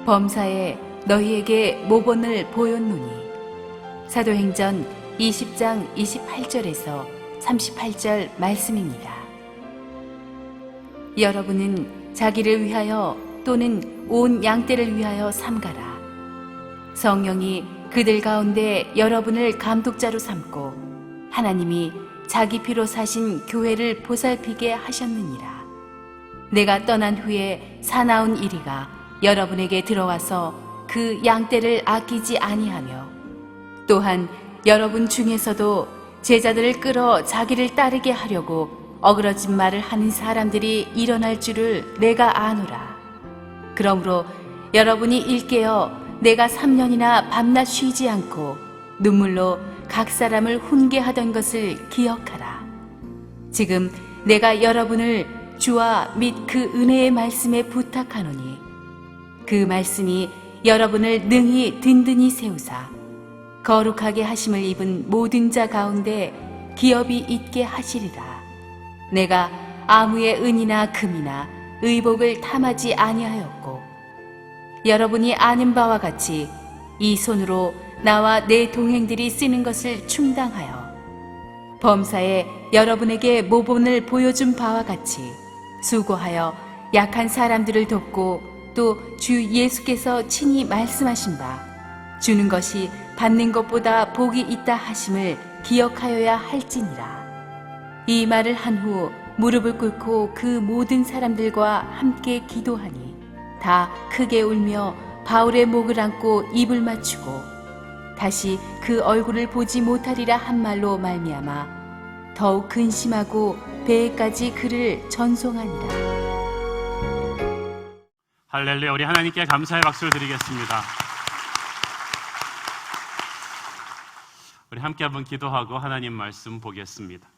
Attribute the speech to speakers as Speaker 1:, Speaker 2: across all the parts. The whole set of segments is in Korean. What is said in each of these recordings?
Speaker 1: 범사에 너희에게 모본을 보였노니. 사도행전 20장 28절에서 38절 말씀입니다. 여러분은 자기를 위하여 또는 온 양떼를 위하여 삼가라. 성령이 그들 가운데 여러분을 감독자로 삼고 하나님이 자기 피로 사신 교회를 보살피게 하셨느니라. 내가 떠난 후에 사나운 이리가 여러분에게 들어와서 그 양떼를 아끼지 아니하며 또한 여러분 중에서도 제자들을 끌어 자기를 따르게 하려고 어그러진 말을 하는 사람들이 일어날 줄을 내가 아노라. 그러므로 여러분이 일깨어 내가 3년이나 밤낮 쉬지 않고 눈물로 각 사람을 훈계하던 것을 기억하라. 지금 내가 여러분을 주와 및 그 은혜의 말씀에 부탁하노니 그 말씀이 여러분을 능히 든든히 세우사 거룩하게 하심을 입은 모든 자 가운데 기업이 있게 하시리라. 내가 아무의 은이나 금이나 의복을 탐하지 아니하였고 여러분이 아는 바와 같이 이 손으로 나와 내 동행들이 쓰는 것을 충당하여 범사에 여러분에게 모본을 보여준 바와 같이 수고하여 약한 사람들을 돕고 또 주 예수께서 친히 말씀하신 바 주는 것이 받는 것보다 복이 있다 하심을 기억하여야 할지니라. 이 말을 한 후 무릎을 꿇고 그 모든 사람들과 함께 기도하니 다 크게 울며 바울의 목을 안고 입을 맞추고 다시 그 얼굴을 보지 못하리라 한 말로 말미암아 더욱 근심하고 배에까지 그를 전송하니라.
Speaker 2: 할렐루야. 우리 하나님께 감사의 박수를 드리겠습니다. 우리 함께 한번 기도하고 하나님 말씀 보겠습니다.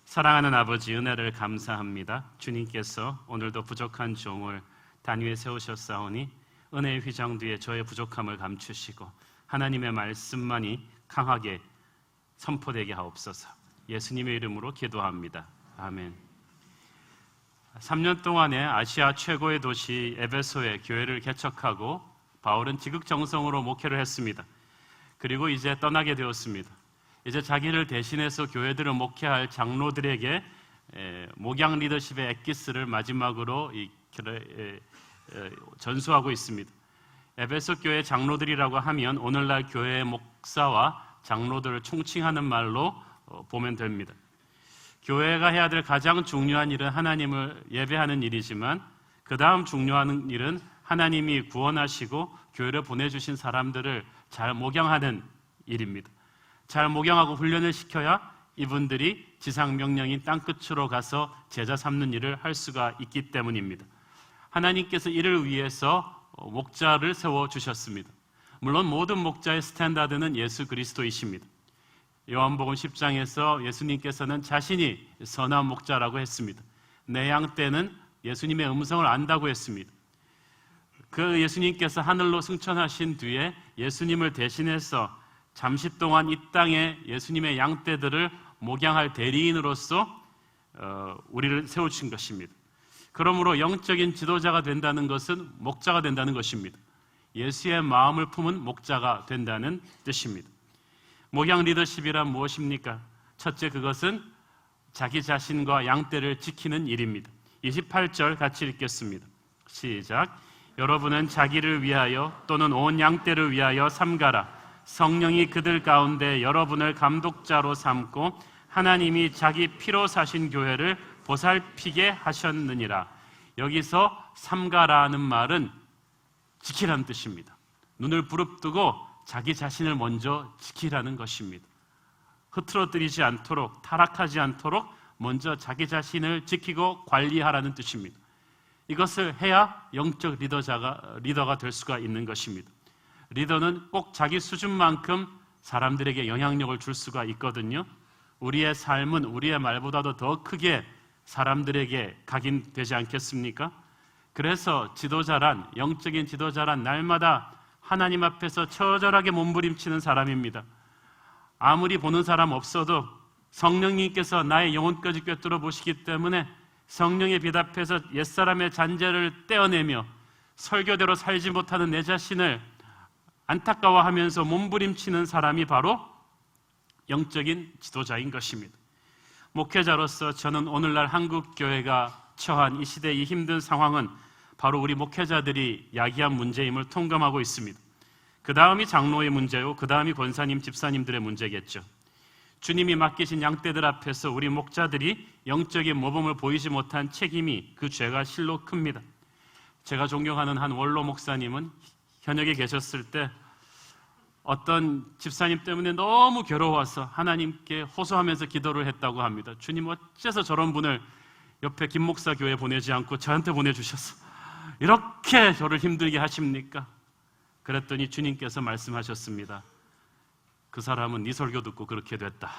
Speaker 2: 사랑하는 아버지, 은혜를 감사합니다. 주님께서 오늘도 부족한 종을 단 위에 세우셨사오니 은혜의 휘장 뒤에 저의 부족함을 감추시고 하나님의 말씀만이 강하게 선포되게 하옵소서. 예수님의 이름으로 기도합니다. 아멘. 3년 동안에 아시아 최고의 도시 에베소에 교회를 개척하고 바울은 지극정성으로 목회를 했습니다. 그리고 이제 떠나게 되었습니다. 이제 자기를 대신해서 교회들을 목회할 장로들에게 목양 리더십의 엑기스를 마지막으로 전수하고 있습니다. 에베소 교회 장로들이라고 하면 오늘날 교회의 목사와 장로들을 총칭하는 말로 보면 됩니다. 교회가 해야 될 가장 중요한 일은 하나님을 예배하는 일이지만 그 다음 중요한 일은 하나님이 구원하시고 교회를 보내주신 사람들을 잘 목양하는 일입니다. 잘 목양하고 훈련을 시켜야 이분들이 지상 명령인 땅끝으로 가서 제자 삼는 일을 할 수가 있기 때문입니다. 하나님께서 이를 위해서 목자를 세워주셨습니다. 물론 모든 목자의 스탠다드는 예수 그리스도이십니다. 요한복음 10장에서 예수님께서는 자신이 선한 목자라고 했습니다. 내 양떼는 예수님의 음성을 안다고 했습니다. 그 예수님께서 하늘로 승천하신 뒤에 예수님을 대신해서 잠시 동안 이 땅에 예수님의 양떼들을 목양할 대리인으로서 우리를 세우신 것입니다. 그러므로 영적인 지도자가 된다는 것은 목자가 된다는 것입니다. 예수의 마음을 품은 목자가 된다는 뜻입니다. 목양 리더십이란 무엇입니까? 첫째, 그것은 자기 자신과 양떼를 지키는 일입니다. 28절 같이 읽겠습니다. 시작. 여러분은 자기를 위하여 또는 온 양떼를 위하여 삼가라. 성령이 그들 가운데 여러분을 감독자로 삼고 하나님이 자기 피로 사신 교회를 보살피게 하셨느니라. 여기서 삼가라는 말은 지키라는 뜻입니다. 눈을 부릅뜨고 자기 자신을 먼저 지키라는 것입니다. 흐트러뜨리지 않도록, 타락하지 않도록 먼저 자기 자신을 지키고 관리하라는 뜻입니다. 이것을 해야 영적 리더가 될 수가 있는 것입니다. 리더는 꼭 자기 수준만큼 사람들에게 영향력을 줄 수가 있거든요. 우리의 삶은 우리의 말보다도 더 크게 사람들에게 각인되지 않겠습니까? 그래서 지도자란, 영적인 지도자란 날마다 하나님 앞에서 처절하게 몸부림치는 사람입니다. 아무리 보는 사람 없어도 성령님께서 나의 영혼까지 꿰뚫어 보시기 때문에 성령의 빛 앞에서 옛사람의 잔재를 떼어내며 설교대로 살지 못하는 내 자신을 안타까워하면서 몸부림치는 사람이 바로 영적인 지도자인 것입니다. 목회자로서 저는 오늘날 한국교회가 처한 이 시대의 이 힘든 상황은 바로 우리 목회자들이 야기한 문제임을 통감하고 있습니다. 그 다음이 장로의 문제요, 그 다음이 권사님, 집사님들의 문제겠죠. 주님이 맡기신 양떼들 앞에서 우리 목자들이 영적인 모범을 보이지 못한 책임이, 그 죄가 실로 큽니다. 제가 존경하는 한 원로 목사님은 현역에 계셨을 때 어떤 집사님 때문에 너무 괴로워서 하나님께 호소하면서 기도를 했다고 합니다. 주님, 어째서 저런 분을 옆에 김 목사 교회 보내지 않고 저한테 보내주셨어? 이렇게 저를 힘들게 하십니까? 그랬더니 주님께서 말씀하셨습니다. 그 사람은 네 설교 듣고 그렇게 됐다.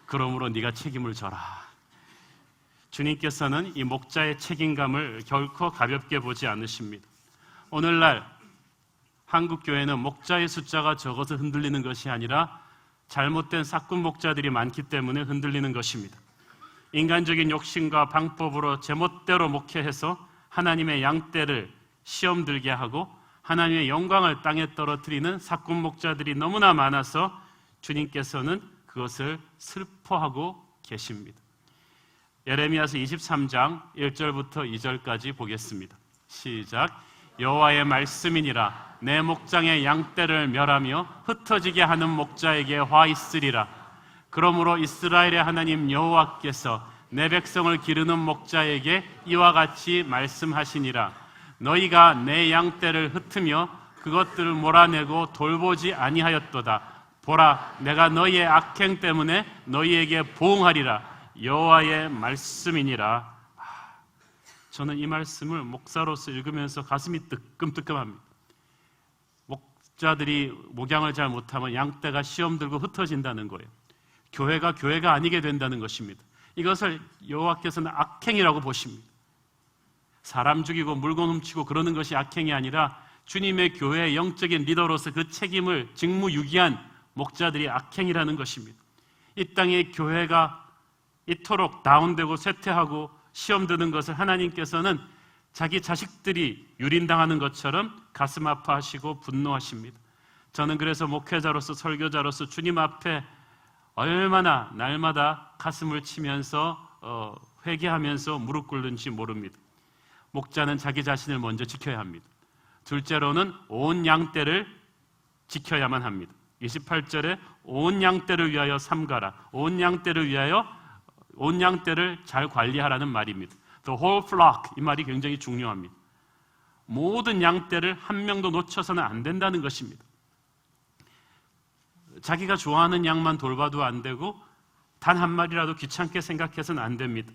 Speaker 2: 그러므로 네가 책임을 져라. 주님께서는 이 목자의 책임감을 결코 가볍게 보지 않으십니다. 오늘날 한국 교회는 목자의 숫자가 적어서 흔들리는 것이 아니라 잘못된 사꾼 목자들이 많기 때문에 흔들리는 것입니다. 인간적인 욕심과 방법으로 제멋대로 목회해서 하나님의 양떼를 시험 들게 하고 하나님의 영광을 땅에 떨어뜨리는 사꾼 목자들이 너무나 많아서 주님께서는 그것을 슬퍼하고 계십니다. 예레미야서 23장 1절부터 2절까지 보겠습니다. 시작. 여호와의 말씀이니라. 내 목장의 양떼를 멸하며 흩어지게 하는 목자에게 화 있으리라. 그러므로 이스라엘의 하나님 여호와께서 내 백성을 기르는 목자에게 이와 같이 말씀하시니라. 너희가 내 양떼를 흩으며 그것들을 몰아내고 돌보지 아니하였도다. 보라, 내가 너희의 악행 때문에 너희에게 보응하리라. 여호와의 말씀이니라. 저는 이 말씀을 목사로서 읽으면서 가슴이 뜨끔뜨끔합니다. 목자들이 목양을 잘 못하면 양떼가 시험 들고 흩어진다는 거예요. 교회가 아니게 된다는 것입니다. 이것을 여호와께서는 악행이라고 보십니다. 사람 죽이고 물건 훔치고 그러는 것이 악행이 아니라 주님의 교회의 영적인 리더로서 그 책임을 직무유기한 목자들이 악행이라는 것입니다. 이 땅의 교회가 이토록 다운되고 쇠퇴하고 시험 드는 것을 하나님께서는 자기 자식들이 유린당하는 것처럼 가슴 아파하시고 분노하십니다. 저는 그래서 목회자로서 설교자로서 주님 앞에 얼마나 날마다 가슴을 치면서 회개하면서 무릎 꿇는지 모릅니다. 목자는 자기 자신을 먼저 지켜야 합니다. 둘째로는 온 양떼를 지켜야만 합니다. 28절에 온 양떼를 위하여 삼가라. 온 양떼를 잘 관리하라는 말입니다. The whole flock, 이 말이 굉장히 중요합니다. 모든 양떼를 한 명도 놓쳐서는 안 된다는 것입니다. 자기가 좋아하는 양만 돌봐도 안 되고 단 한 마리라도 귀찮게 생각해서는 안 됩니다.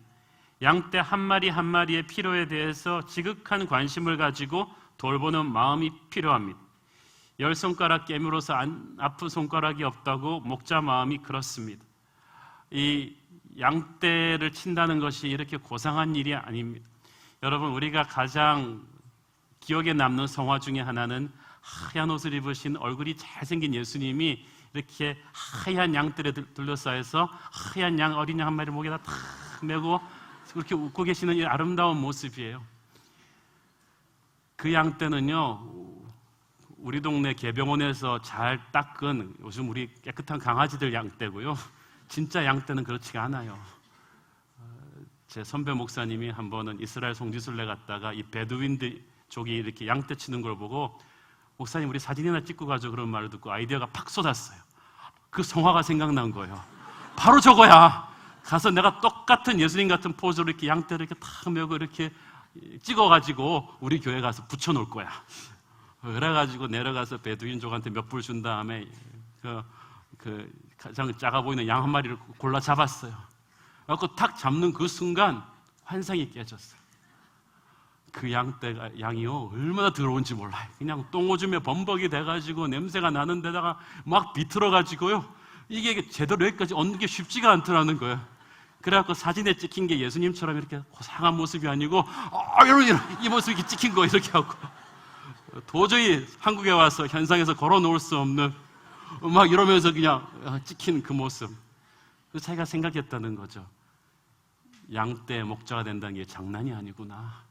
Speaker 2: 양떼 한 마리 한 마리의 필요에 대해서 지극한 관심을 가지고 돌보는 마음이 필요합니다. 10손가락 깨물어서 아픈 손가락이 없다고 목자 마음이 그렇습니다. 이 양떼를 친다는 것이 이렇게 고상한 일이 아닙니다. 여러분, 우리가 가장 기억에 남는 성화 중에 하나는 하얀 옷을 입으신 얼굴이 잘생긴 예수님이 이렇게 하얀 양떼를 둘러싸여서 하얀 양, 어린 양 한 마리 목에다 탁 메고 그렇게 웃고 계시는 이 아름다운 모습이에요. 그 양떼는요, 우리 동네 개병원에서 잘 닦은 요즘 우리 깨끗한 강아지들 양떼고요. 진짜 양떼는 그렇지가 않아요. 제 선배 목사님이 한 번은 이스라엘 송지순례 갔다가 이 베두인들 족이 이렇게 양떼 치는 걸 보고 목사님 우리 사진이나 찍고 가죠 그런 말을 듣고 아이디어가 팍 쏟았어요. 그 성화가 생각난 거예요. 바로 저거야. 가서 내가 똑같은 예수님 같은 포즈로 이렇게 양떼를 이렇게 탁 메고 이렇게 찍어가지고 우리 교회 가서 붙여놓을 거야. 그래가지고 내려가서 베두인족한테 몇 불 준 다음에 그 가장 작아 보이는 양 한 마리를 골라 잡았어요. 그래서 탁 잡는 그 순간 환상이 깨졌어요. 그 양이요 얼마나 더러운지 몰라요. 그냥 똥오줌에 범벅이 돼가지고 냄새가 나는 데다가 막 비틀어가지고요. 이게 제대로 여기까지 얻는 게 쉽지가 않더라는 거예요. 그래갖고 사진에 찍힌 게 예수님처럼 이렇게 고상한 모습이 아니고 이런 이 모습이 이렇게 찍힌 거 이렇게 하고 도저히 한국에 와서 현상에서 걸어놓을 수 없는 막 이러면서 그냥 찍힌 그 모습. 그 자기가 생각했다는 거죠. 양떼 목자가 된다는 게 장난이 아니구나.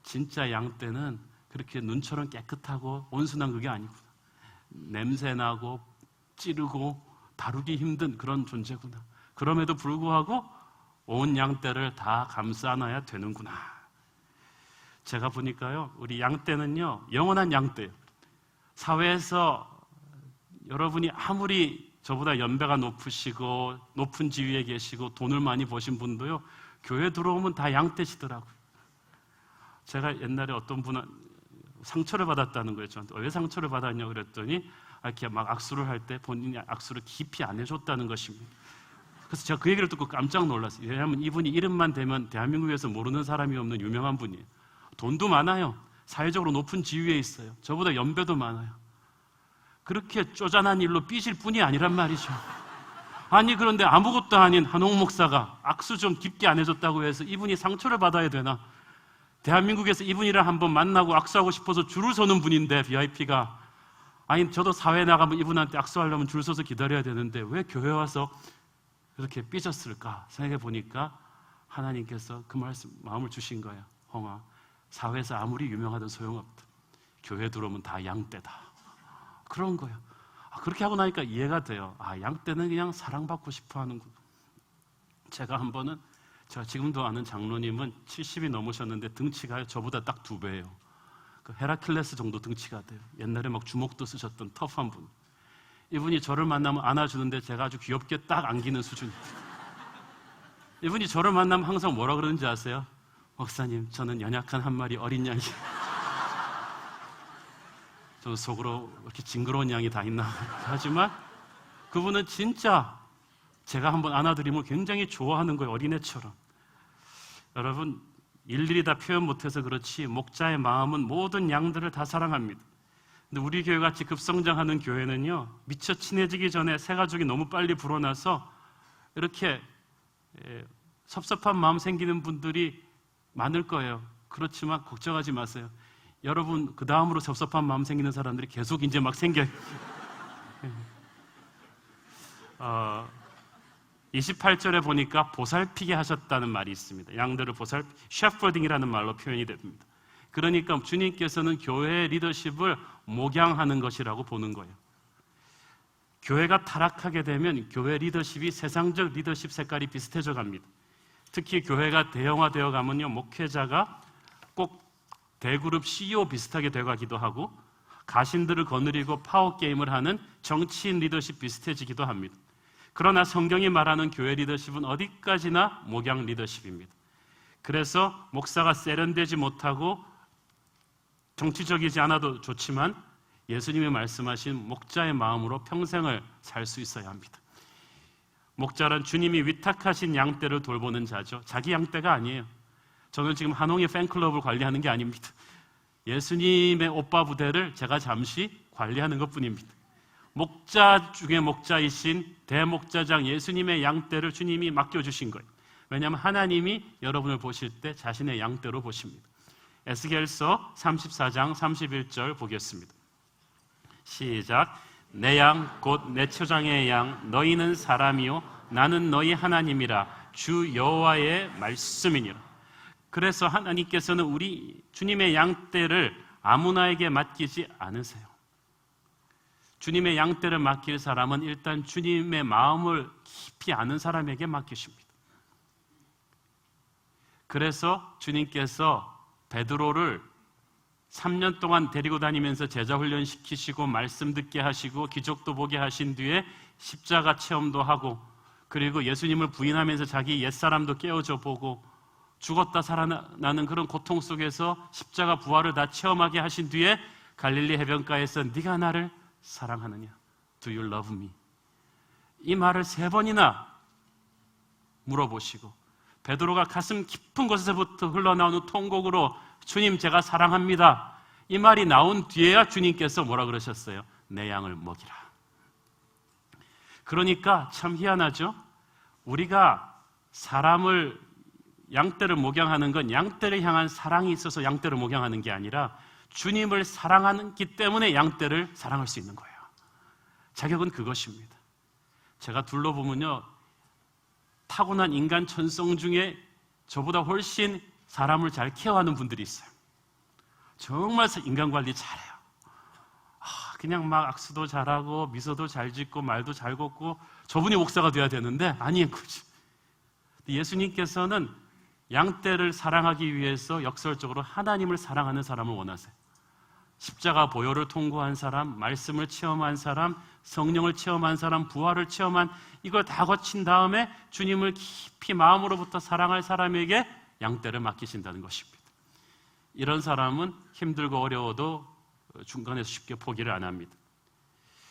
Speaker 2: 진짜 양떼는 그렇게 눈처럼 깨끗하고 온순한 그게 아니구나. 냄새나고 찌르고 다루기 힘든 그런 존재구나. 그럼에도 불구하고 온 양떼를 다 감싸 안아야 되는구나. 제가 보니까요, 우리 양떼는요, 영원한 양떼예요. 사회에서 여러분이 아무리 저보다 연배가 높으시고 높은 지위에 계시고 돈을 많이 버신 분도요, 교회 들어오면 다 양떼시더라고요. 제가 옛날에 어떤 분은 상처를 받았다는 거예요. 저한테 왜 상처를 받았냐고 그랬더니 이렇게 막 악수를 할 때 본인이 악수를 깊이 안 해줬다는 것입니다. 그래서 제가 그 얘기를 듣고 깜짝 놀랐어요. 왜냐하면 이분이 이름만 대면 대한민국에서 모르는 사람이 없는 유명한 분이에요. 돈도 많아요. 사회적으로 높은 지위에 있어요. 저보다 연배도 많아요. 그렇게 쪼잔한 일로 삐질 뿐이 아니란 말이죠. 아니, 그런데 아무것도 아닌 한홍 목사가 악수 좀 깊게 안 해줬다고 해서 이분이 상처를 받아야 되나? 대한민국에서 이분이랑 한번 만나고 악수하고 싶어서 줄을 서는 분인데, VIP가. 아니, 저도 사회에 나가면 이분한테 악수하려면 줄 서서 기다려야 되는데 왜 교회 와서 그렇게 삐졌을까 생각해 보니까 하나님께서 그 말씀, 마음을 주신 거예요. 홍아, 사회에서 아무리 유명하든 소용없다. 교회 들어오면 다 양떼다. 그런 거예요. 그렇게 하고 나니까 이해가 돼요. 양떼는 그냥 사랑받고 싶어 하는구나. 제가 한 번은, 제가 지금도 아는 장로님은 70이 넘으셨는데 등치가 저보다 딱 2배예요. 그 헤라클레스 정도 등치가 돼요. 옛날에 막 주먹도 쓰셨던 터프한 분. 이분이 저를 만나면 안아주는데 제가 아주 귀엽게 딱 안기는 수준이에요. 이분이 저를 만나면 항상 뭐라 그러는지 아세요? 목사님, 저는 연약한 한 마리 어린 양이. 저는 속으로 이렇게 징그러운 양이 다 있나. 하지만 그분은 진짜 제가 한번 안아드리면 굉장히 좋아하는 거예요. 어린애처럼. 여러분, 일일이 다 표현 못해서 그렇지 목자의 마음은 모든 양들을 다 사랑합니다. 근데 우리 교회같이 급성장하는 교회는요, 미처 친해지기 전에 새 가족이 너무 빨리 불어나서 이렇게 섭섭한 마음 생기는 분들이 많을 거예요. 그렇지만 걱정하지 마세요. 여러분 그 다음으로 섭섭한 마음 생기는 사람들이 계속 이제 막 생겨요. 28절에 보니까 보살피게 하셨다는 말이 있습니다. 양들을 셰퍼딩이라는 말로 표현이 됩니다. 그러니까 주님께서는 교회의 리더십을 목양하는 것이라고 보는 거예요. 교회가 타락하게 되면 교회 리더십이 세상적 리더십 색깔이 비슷해져 갑니다. 특히 교회가 대형화되어 가면요, 목회자가 꼭 대그룹 CEO 비슷하게 되어가기도 하고, 가신들을 거느리고 파워게임을 하는 정치인 리더십 비슷해지기도 합니다. 그러나 성경이 말하는 교회 리더십은 어디까지나 목양 리더십입니다. 그래서 목사가 세련되지 못하고 정치적이지 않아도 좋지만 예수님이 말씀하신 목자의 마음으로 평생을 살 수 있어야 합니다. 목자란 주님이 위탁하신 양떼를 돌보는 자죠. 자기 양떼가 아니에요. 저는 지금 한홍의 팬클럽을 관리하는 게 아닙니다. 예수님의 오빠 부대를 제가 잠시 관리하는 것뿐입니다. 목자 중에 목자이신 대목자장 예수님의 양떼를 주님이 맡겨주신 거예요. 왜냐하면 하나님이 여러분을 보실 때 자신의 양떼로 보십니다. 에스겔서 34장 31절 보겠습니다. 시작. 내 양 곧 내 초장의 양 너희는 사람이요 나는 너희 하나님이라 주 여호와의 말씀이니라. 그래서 하나님께서는 우리 주님의 양떼를 아무나에게 맡기지 않으세요. 주님의 양떼를 맡길 사람은 일단 주님의 마음을 깊이 아는 사람에게 맡기십니다. 그래서 주님께서 베드로를 3년 동안 데리고 다니면서 제자 훈련 시키시고 말씀 듣게 하시고 기적도 보게 하신 뒤에 십자가 체험도 하고, 그리고 예수님을 부인하면서 자기 옛사람도 깨어져 보고 죽었다 살아나는 그런 고통 속에서 십자가 부활을 다 체험하게 하신 뒤에 갈릴리 해변가에서 네가 나를 사랑하느냐? Do you love me? 이 말을 3번이나 물어보시고 베드로가 가슴 깊은 곳에서부터 흘러나오는 통곡으로 주님 제가 사랑합니다, 이 말이 나온 뒤에야 주님께서 뭐라 그러셨어요? 내 양을 먹이라. 그러니까 참 희한하죠? 우리가 사람을 양떼를 목양하는 건 양떼를 향한 사랑이 있어서 양떼를 목양하는 게 아니라 주님을 사랑하기 때문에 양떼를 사랑할 수 있는 거예요. 자격은 그것입니다. 제가 둘러보면요, 타고난 인간 천성 중에 저보다 훨씬 사람을 잘 케어하는 분들이 있어요. 정말 인간관리 잘해요. 그냥 막 악수도 잘하고 미소도 잘 짓고 말도 잘 걷고 저분이 목사가 돼야 되는데 아닌 거지. 예수님께서는 양떼를 사랑하기 위해서 역설적으로 하나님을 사랑하는 사람을 원하세요. 십자가 보혈을 통과한 사람, 말씀을 체험한 사람, 성령을 체험한 사람, 부활을 체험한 이걸 다 거친 다음에 주님을 깊이 마음으로부터 사랑할 사람에게 양떼를 맡기신다는 것입니다. 이런 사람은 힘들고 어려워도 중간에서 쉽게 포기를 안 합니다.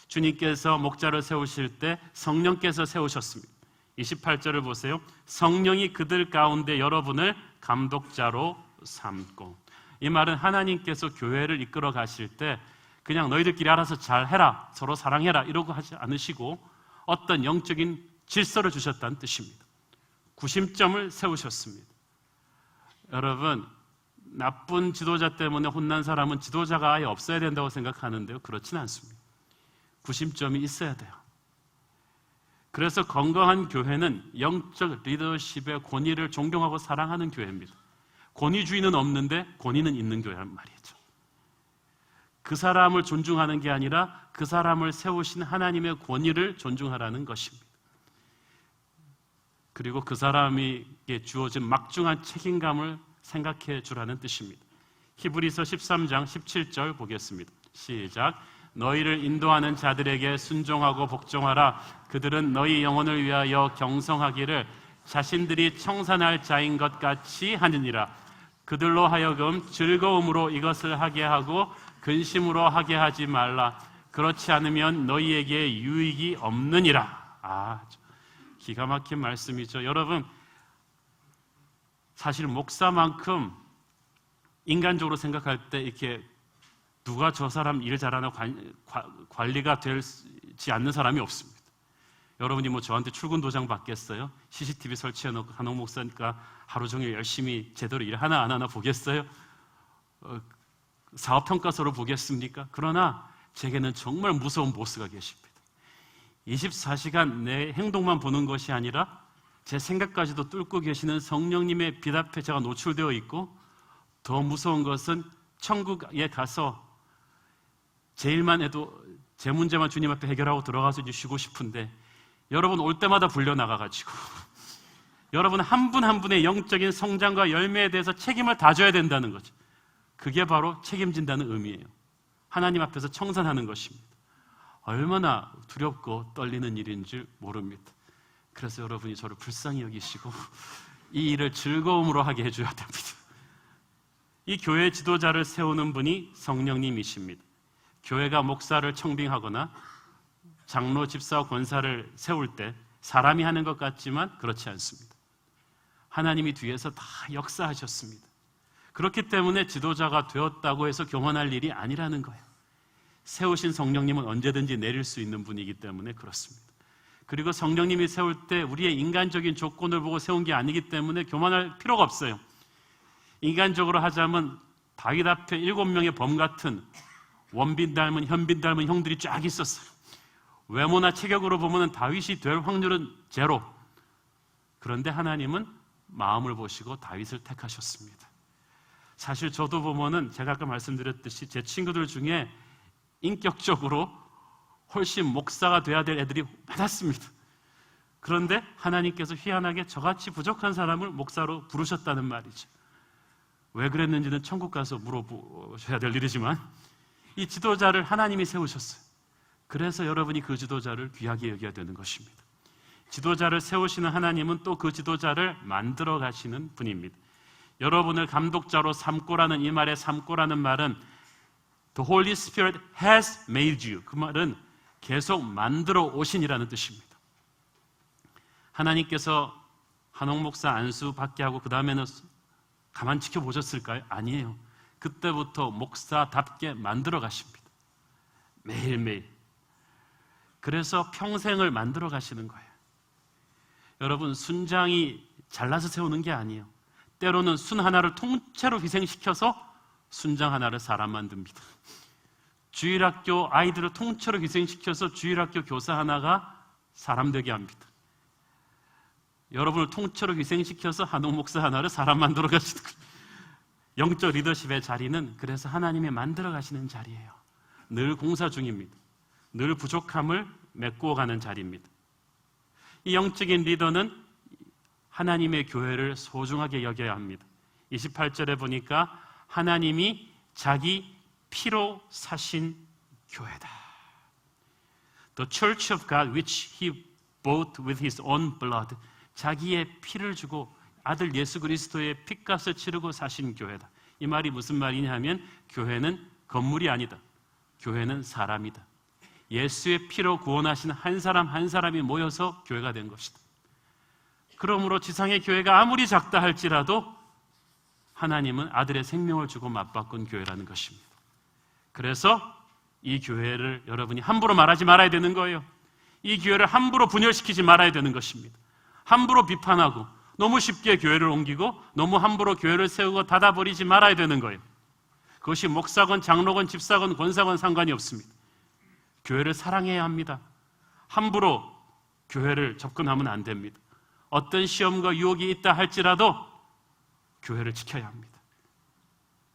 Speaker 2: 주님께서 목자를 세우실 때 성령께서 세우셨습니다. 28절을 보세요. 성령이 그들 가운데 여러분을 감독자로 삼고. 이 말은 하나님께서 교회를 이끌어 가실 때 그냥 너희들끼리 알아서 잘 해라, 서로 사랑해라 이러고 하지 않으시고 어떤 영적인 질서를 주셨다는 뜻입니다. 구심점을 세우셨습니다. 여러분, 나쁜 지도자 때문에 혼난 사람은 지도자가 아예 없어야 된다고 생각하는데요, 그렇지는 않습니다. 구심점이 있어야 돼요. 그래서 건강한 교회는 영적 리더십의 권위를 존경하고 사랑하는 교회입니다. 권위주의는 없는데 권위는 있는 교회란 말이죠. 그 사람을 존중하는 게 아니라 그 사람을 세우신 하나님의 권위를 존중하라는 것입니다. 그리고 그 사람에게 주어진 막중한 책임감을 생각해 주라는 뜻입니다. 히브리서 13장 17절 보겠습니다. 시작. 너희를 인도하는 자들에게 순종하고 복종하라. 그들은 너희 영혼을 위하여 경성하기를 자신들이 청산할 자인 것 같이 하느니라. 그들로 하여금 즐거움으로 이것을 하게 하고 근심으로 하게 하지 말라. 그렇지 않으면 너희에게 유익이 없느니라. 기가 막힌 말씀이죠. 여러분, 사실 목사만큼 인간적으로 생각할 때 이렇게 누가 저 사람 일 잘하나 관리가 되지 않는 사람이 없습니다. 여러분이 뭐 저한테 출근 도장 받겠어요? CCTV 설치해놓고 한옥 목사니까 하루 종일 열심히 제대로 일 하나 안 하나 보겠어요? 사업평가서를 보겠습니까? 그러나 제게는 정말 무서운 보스가 계십니다. 24시간 내 행동만 보는 것이 아니라 제 생각까지도 뚫고 계시는 성령님의 빛 앞에 제가 노출되어 있고, 더 무서운 것은 천국에 가서 제 일만 해도 제 문제만 주님 앞에 해결하고 들어가서 이제 쉬고 싶은데 여러분 올 때마다 불려나가가지고 여러분 한 분 한 분의 영적인 성장과 열매에 대해서 책임을 다져야 된다는 거죠. 그게 바로 책임진다는 의미예요. 하나님 앞에서 청산하는 것입니다. 얼마나 두렵고 떨리는 일인 줄 모릅니다. 그래서 여러분이 저를 불쌍히 여기시고 이 일을 즐거움으로 하게 해줘야 됩니다. 이 교회 지도자를 세우는 분이 성령님이십니다. 교회가 목사를 청빙하거나 장로, 집사, 권사를 세울 때 사람이 하는 것 같지만 그렇지 않습니다. 하나님이 뒤에서 다 역사하셨습니다. 그렇기 때문에 지도자가 되었다고 해서 교만할 일이 아니라는 거예요. 세우신 성령님은 언제든지 내릴 수 있는 분이기 때문에 그렇습니다. 그리고 성령님이 세울 때 우리의 인간적인 조건을 보고 세운 게 아니기 때문에 교만할 필요가 없어요. 인간적으로 하자면 다윗 앞에 7명의 범 같은 원빈 닮은 현빈 닮은 형들이 쫙 있었어요. 외모나 체격으로 보면 다윗이 될 확률은 제로. 그런데 하나님은 마음을 보시고 다윗을 택하셨습니다. 사실 저도 보면은 제가 아까 말씀드렸듯이 제 친구들 중에 인격적으로 훨씬 목사가 돼야 될 애들이 많았습니다. 그런데 하나님께서 희한하게 저같이 부족한 사람을 목사로 부르셨다는 말이죠. 왜 그랬는지는 천국 가서 물어보셔야 될 일이지만 이 지도자를 하나님이 세우셨어요. 그래서 여러분이 그 지도자를 귀하게 여겨야 되는 것입니다. 지도자를 세우시는 하나님은 또 그 지도자를 만들어 가시는 분입니다. 여러분을 감독자로 삼고라는 이 말의 삼고라는 말은 The Holy Spirit has made you. 그 말은 계속 만들어 오신이라는 뜻입니다. 하나님께서 한옥 목사 안수 받게 하고 그 다음에는 가만 지켜보셨을까요? 아니에요. 그때부터 목사답게 만들어 가십니다. 매일매일. 그래서 평생을 만들어 가시는 거예요. 여러분, 순장이 잘나서 세우는 게 아니에요. 때로는 순 하나를 통째로 희생시켜서 순장 하나를 사람 만듭니다. 주일학교 아이들을 통째로 희생시켜서 주일학교 교사 하나가 사람 되게 합니다. 여러분을 통째로 희생시켜서 한옥 목사 하나를 사람 만들어 가시는 거예요. 영적 리더십의 자리는 그래서 하나님이 만들어 가시는 자리예요. 늘 공사 중입니다. 늘 부족함을 메꾸어가는 자리입니다. 이 영적인 리더는 하나님의 교회를 소중하게 여겨야 합니다. 28절에 보니까 하나님이 자기 피로 사신 교회다. The church of God which he bought with his own blood. 자기의 피를 주고 아들 예수 그리스도의 피값을 치르고 사신 교회다. 이 말이 무슨 말이냐 하면 교회는 건물이 아니다. 교회는 사람이다. 예수의 피로 구원하신 한 사람 한 사람이 모여서 교회가 된 것이다. 그러므로 지상의 교회가 아무리 작다 할지라도 하나님은 아들의 생명을 주고 맞바꾼 교회라는 것입니다. 그래서 이 교회를 여러분이 함부로 말하지 말아야 되는 거예요. 이 교회를 함부로 분열시키지 말아야 되는 것입니다. 함부로 비판하고 너무 쉽게 교회를 옮기고 너무 함부로 교회를 세우고 닫아버리지 말아야 되는 거예요. 그것이 목사건 장로건 집사건 권사건 상관이 없습니다. 교회를 사랑해야 합니다. 함부로 교회를 접근하면 안 됩니다. 어떤 시험과 유혹이 있다 할지라도 교회를 지켜야 합니다.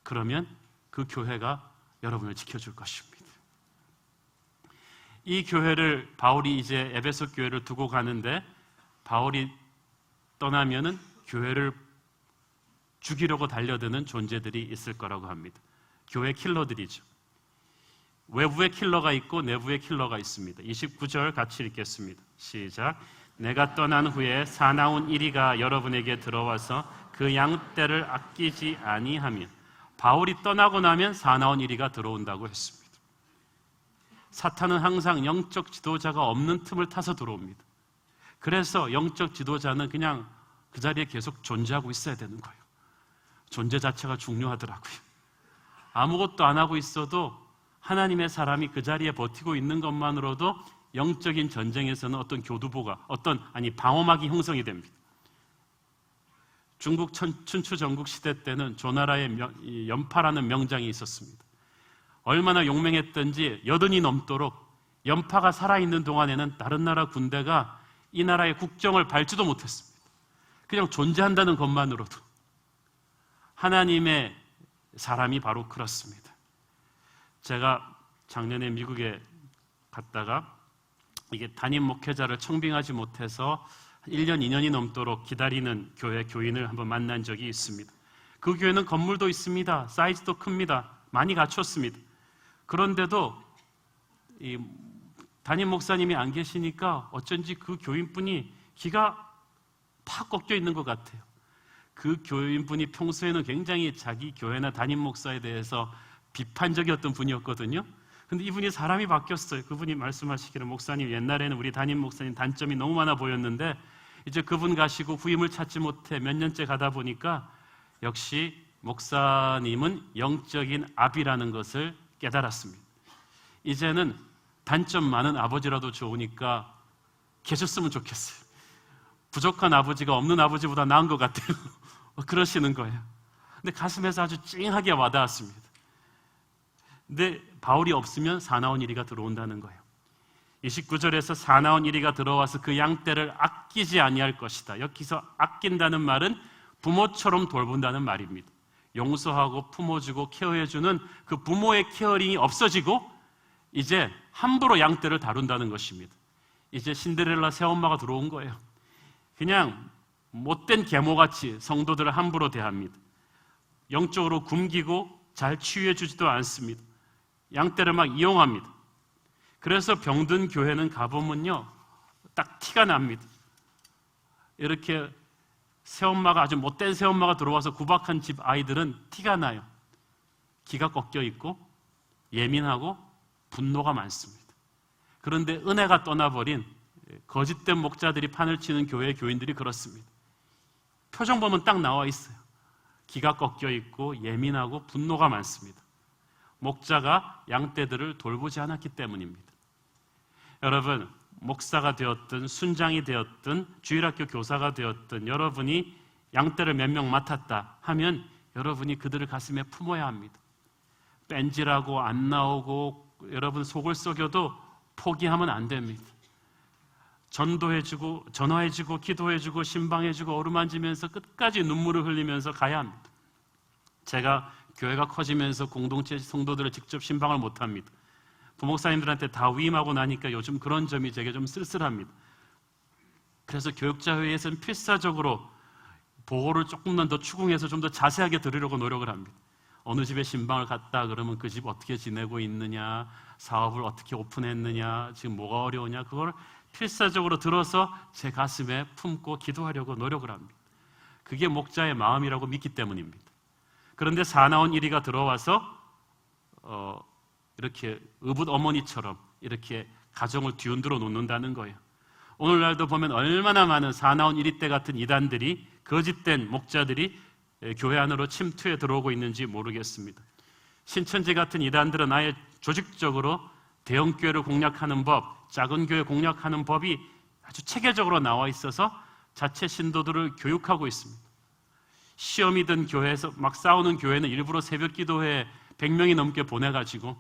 Speaker 2: 그러면 그 교회가 여러분을 지켜줄 것입니다. 이 교회를 바울이 이제 에베소 교회를 두고 가는데 바울이 떠나면은 교회를 죽이려고 달려드는 존재들이 있을 거라고 합니다. 교회 킬러들이죠. 외부의 킬러가 있고 내부의 킬러가 있습니다. 29절 같이 읽겠습니다. 시작. 내가 떠난 후에 사나운 이리가 여러분에게 들어와서 그 양떼를 아끼지 아니하며 바울이 떠나고 나면 사나운 이리가 들어온다고 했습니다. 사탄은 항상 영적 지도자가 없는 틈을 타서 들어옵니다. 그래서 영적 지도자는 그냥 그 자리에 계속 존재하고 있어야 되는 거예요. 존재 자체가 중요하더라고요. 아무것도 안 하고 있어도 하나님의 사람이 그 자리에 버티고 있는 것만으로도 영적인 전쟁에서는 어떤 교두보가 방어막이 형성이 됩니다. 중국 춘추 전국 시대 때는 조나라의 연파라는 명장이 있었습니다. 얼마나 용맹했던지 80이 넘도록 연파가 살아있는 동안에는 다른 나라 군대가 이 나라의 국정을 밟지도 못했습니다. 그냥 존재한다는 것만으로도. 하나님의 사람이 바로 그렇습니다. 제가 작년에 미국에 갔다가 이게 담임 목회자를 청빙하지 못해서 1년, 2년이 넘도록 기다리는 교회 교인을 한번 만난 적이 있습니다. 그 교회는 건물도 있습니다. 사이즈도 큽니다. 많이 갖췄습니다. 그런데도 이 담임 목사님이 안 계시니까 어쩐지 그 교인분이 기가 팍 꺾여 있는 것 같아요. 그 교인분이 평소에는 굉장히 자기 교회나 담임 목사에 대해서 비판적이었던 분이었거든요. 근데 이분이 사람이 바뀌었어요. 그분이 말씀하시기를 목사님 옛날에는 우리 담임 목사님 단점이 너무 많아 보였는데 이제 그분 가시고 후임을 찾지 못해 몇 년째 가다 보니까 역시 목사님은 영적인 압이라는 것을 깨달았습니다. 이제는 단점 많은 아버지라도 좋으니까 계셨으면 좋겠어요. 부족한 아버지가 없는 아버지보다 나은 것 같아요. 그러시는 거예요. 근데 가슴에서 아주 찡하게 와닿았습니다. 근데 바울이 없으면 사나운 이리가 들어온다는 거예요. 29절에서 사나운 이리가 들어와서 그 양떼를 아끼지 아니할 것이다. 여기서 아낀다는 말은 부모처럼 돌본다는 말입니다. 용서하고 품어주고 케어해주는 그 부모의 케어링이 없어지고 이제 함부로 양떼를 다룬다는 것입니다. 이제 신데렐라 새엄마가 들어온 거예요. 그냥 못된 계모같이 성도들을 함부로 대합니다. 영적으로 굶기고 잘 치유해주지도 않습니다. 양떼를 막 이용합니다. 그래서 병든 교회는 가보면요 딱 티가 납니다. 이렇게 새엄마가 아주 못된 새엄마가 들어와서 구박한 집 아이들은 티가 나요. 기가 꺾여 있고 예민하고 분노가 많습니다. 그런데 은혜가 떠나버린 거짓된 목자들이 판을 치는 교회의 교인들이 그렇습니다. 표정 보면 딱 나와 있어요. 기가 꺾여 있고 예민하고 분노가 많습니다. 목자가 양떼들을 돌보지 않았기 때문입니다. 여러분, 목사가 되었든 순장이 되었든 주일학교 교사가 되었든 여러분이 양떼를 몇 명 맡았다 하면 여러분이 그들을 가슴에 품어야 합니다. 뺀질하고 안 나오고 여러분 속을 썩여도 포기하면 안 됩니다. 전도해주고 전화해주고 기도해주고 신방해주고 어루만지면서 끝까지 눈물을 흘리면서 가야 합니다. 제가 교회가 커지면서 공동체 성도들을 직접 신방을 못합니다. 부목사님들한테 다 위임하고 나니까 요즘 그런 점이 제게 좀 쓸쓸합니다. 그래서 교육자회의에서는 필사적으로 보고를 조금만 더 추궁해서 좀 더 자세하게 들으려고 노력을 합니다. 어느 집에 신방을 갔다 그러면 그 집 어떻게 지내고 있느냐, 사업을 어떻게 오픈했느냐, 지금 뭐가 어려우냐, 그걸 필사적으로 들어서 제 가슴에 품고 기도하려고 노력을 합니다. 그게 목자의 마음이라고 믿기 때문입니다. 그런데 사나운 이리가 들어와서 이렇게 의붓 어머니처럼 이렇게 가정을 뒤흔들어 놓는다는 거예요. 오늘날도 보면 얼마나 많은 사나운 이리 때 같은 이단들이, 거짓된 목자들이 교회 안으로 침투해 들어오고 있는지 모르겠습니다. 신천지 같은 이단들은 아예 조직적으로 대형교회를 공략하는 법, 작은 교회 공략하는 법이 아주 체계적으로 나와 있어서 자체 신도들을 교육하고 있습니다. 시험이 든 교회에서 막 싸우는 교회는 일부러 새벽 기도회에 100명이 넘게 보내가지고